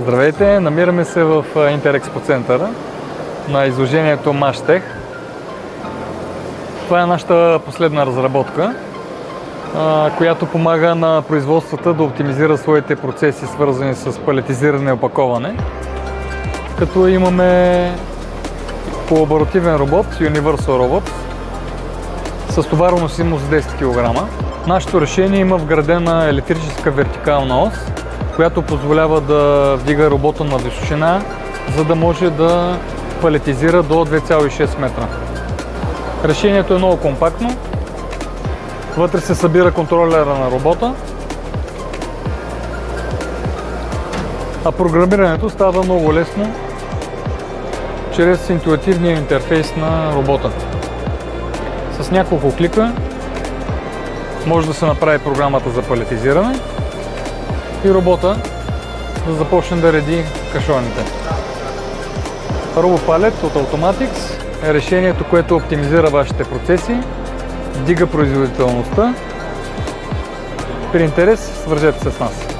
Здравейте! Намираме се в Интерекспо центъра на изложението Mashtech. Това е нашата последна разработка, която помага на производствата да оптимизира своите процеси, свързани с палетизиране и опаковане. Като имаме колаборативен робот, Universal Robot, с товароносимост 10 кг. Нашето решение има вградена електрическа вертикална ос, която позволява да вдига робота на височина, за да може да палетизира до 2,6 метра. Решението е много компактно. Вътре се събира контролера на робота, а програмирането става много лесно чрез интуитивния интерфейс на робота. С няколко клика може да се направи програмата за палетизиране и робота да започне да реди кашоните. RoboPallet от Automatics е решението, което оптимизира вашите процеси, вдига производителността. При интерес свържете се с нас.